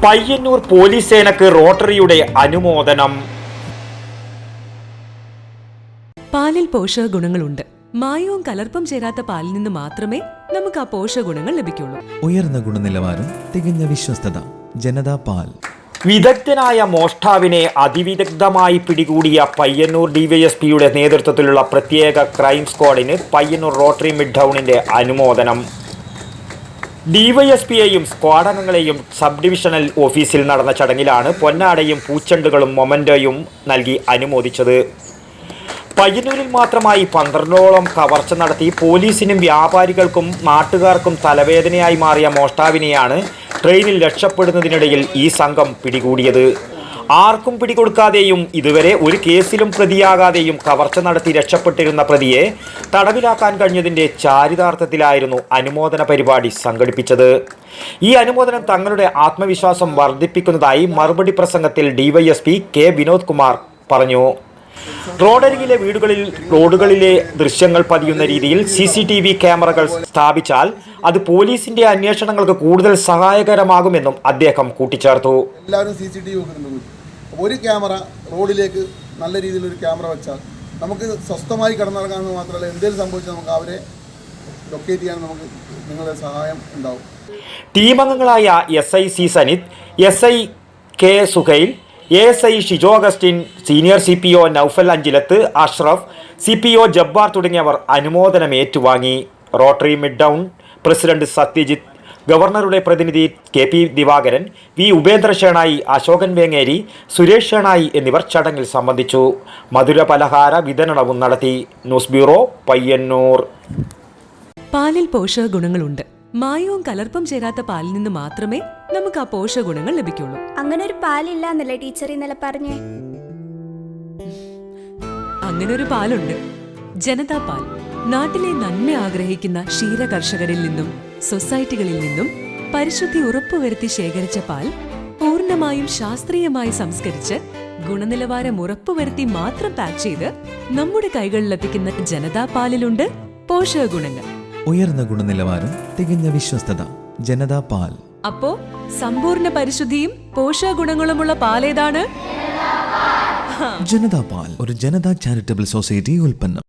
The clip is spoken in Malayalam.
പയ്യന്നൂർ പോലീസ് സേനക്ക് റോട്ടറിയുടെ അനുമോദനം. പാലിൽ പോഷക ഗുണങ്ങളുണ്ട്. മായവും കലർപ്പും ചേരാത്ത പാലിൽ നിന്ന് മാത്രമേ നമുക്ക് ആ പോഷക ഗുണങ്ങൾ ലഭിക്കുള്ളൂ. ഉയർന്ന ഗുണനിലവാരം, തികഞ്ഞ വിശ്വസ്തത. ജനതാ പാൽ. വിദഗ്ധനായ മോഷ്ടാവിനെ അതിവിദഗ്ധമായി പിടികൂടിയ പയ്യന്നൂർ ഡിവൈഎസ്പിയുടെ നേതൃത്വത്തിലുള്ള പ്രത്യേക ക്രൈം സ്ക്വാഡിന് പയ്യന്നൂർ റോട്ടറി മിഡ് ടൗണിന്റെ അനുമോദനം. ഡിവൈഎസ്പിയെയും സ്ക്വാഡംഗങ്ങളെയും സബ് ഡിവിഷണൽ ഓഫീസിൽ നടന്ന ചടങ്ങിലാണ് പൊന്നാടയും പൂച്ചെണ്ടുകളും മൊമന്റോയും നൽകി അനുമോദിച്ചത്. പയ്യന്നൂരിൽ മാത്രമായി 12ഓളം കവർച്ച നടത്തി പോലീസിനും വ്യാപാരികൾക്കും നാട്ടുകാർക്കും തലവേദനയായി മാറിയ മോഷ്ടാവിനെയാണ് ട്രെയിനിൽ രക്ഷപ്പെടുന്നതിനിടയിൽ ഈ സംഘം പിടികൂടിയത്. ആർക്കും പിടികൊടുക്കാതെയും ഇതുവരെ ഒരു കേസിലും പ്രതിയാകാതെയും കവർച്ച നടത്തി രക്ഷപ്പെട്ടിരുന്ന പ്രതിയെ തടവിലാക്കാൻ കഴിഞ്ഞതിൻ്റെ ചാരിതാർത്ഥത്തിലായിരുന്നു അനുമോദന പരിപാടി സംഘടിപ്പിച്ചത്. ഈ അനുമോദനം തങ്ങളുടെ ആത്മവിശ്വാസം വർദ്ധിപ്പിക്കുന്നതായി മറുപടി പ്രസംഗത്തിൽ ഡിവൈഎസ്പി കെ വിനോദ് കുമാർ പറഞ്ഞു. റോഡരികിലെ റോഡുകളിലെ ദൃശ്യങ്ങൾ പതിയുന്ന രീതിയിൽ CCTV ക്യാമറകൾ സ്ഥാപിച്ചാൽ അത് പോലീസിന്റെ അന്വേഷണങ്ങൾക്ക് കൂടുതൽ സഹായകരമാകുമെന്നും അദ്ദേഹം കൂട്ടിച്ചേർത്തു. എല്ലാവരും CCTV വെക്കുന്നുണ്ട്. ഒരു ക്യാമറ റോഡിലേക്ക് നല്ല രീതിയിലൊരു ക്യാമറ വെച്ചാൽ നമുക്ക് സ്വസ്ഥമായി കടന്നിറങ്ങാമെന്ന് മാത്രമല്ല, എന്തെങ്കിലും സംഭവിച്ചാൽ നമുക്ക് അവരെ ലൊക്കേറ്റ് ചെയ്യാൻ നമുക്ക് നിങ്ങളുടെ സഹായം ഉണ്ടാവും. ടീമംഗങ്ങളായ SI C Sanith, SI K Suhail, ASI Shijo Augustine, senior CPO Noufal Anchilath, Ashraf, CPO Jabbar തുടങ്ങിയവർ അനുമോദനം ഏറ്റുവാങ്ങി. Rotary mid town president Satyajith, ഗവർണറുടെ പ്രതിനിധി KP ദിവാകരൻ, V ഉപേന്ദ്ര ഷേണായി, അശോകൻ വേങ്ങേരി, സുരേഷ് ഷേണായി എന്നിവർ ചടങ്ങിൽ സംബന്ധിച്ചു. മധുര പലഹാര വിതരണവും നടത്തി. News bureau, Payyanur. പാലിൽ പോഷക ഗുണങ്ങളുണ്ട്. മായവും കലർപ്പും ചേരാത്ത പാലിൽ നിന്ന് മാത്രമേ നമുക്ക് ആ പോഷക ഗുണങ്ങൾ ലഭിക്കുള്ളൂ. അങ്ങനെ ഒരു പാലില്ല എന്നല്ലേ ടീച്ചർ ഇന്നലെ പറഞ്ഞേ? അങ്ങനെ ഒരു പാലുണ്ട്, ജനതാ പാൽ. നാട്ടിലെ നന്മ ആഗ്രഹിക്കുന്ന ക്ഷീര കർഷകരിൽ നിന്നും സൊസൈറ്റികളിൽ നിന്നും പരിശുദ്ധി ഉറപ്പുവരുത്തി ശേഖരിച്ച പാൽ പൂർണ്ണമായും ശാസ്ത്രീയമായി സംസ്കരിച്ച് ഗുണനിലവാരം ഉറപ്പുവരുത്തി മാത്രം പാക്ക് ചെയ്ത് നമ്മുടെ കൈകളിലെത്തിക്കുന്ന ജനതാ പാലിലുണ്ട് പോഷക ഗുണങ്ങൾ. ഉയർന്ന ഗുണനിലവാരം, തികഞ്ഞ വിശ്വസ്തത. ജനതാ പാൽ. അപ്പോ സമ്പൂർണ്ണ പരിശുദ്ധിയും പോഷക ഗുണങ്ങളുമുള്ള പാലേതാണ്? ജനതാ പാൽ ഒരു ജനതാ ചാരിറ്റബിൾ സൊസൈറ്റി ഉൽപ്പന്നം.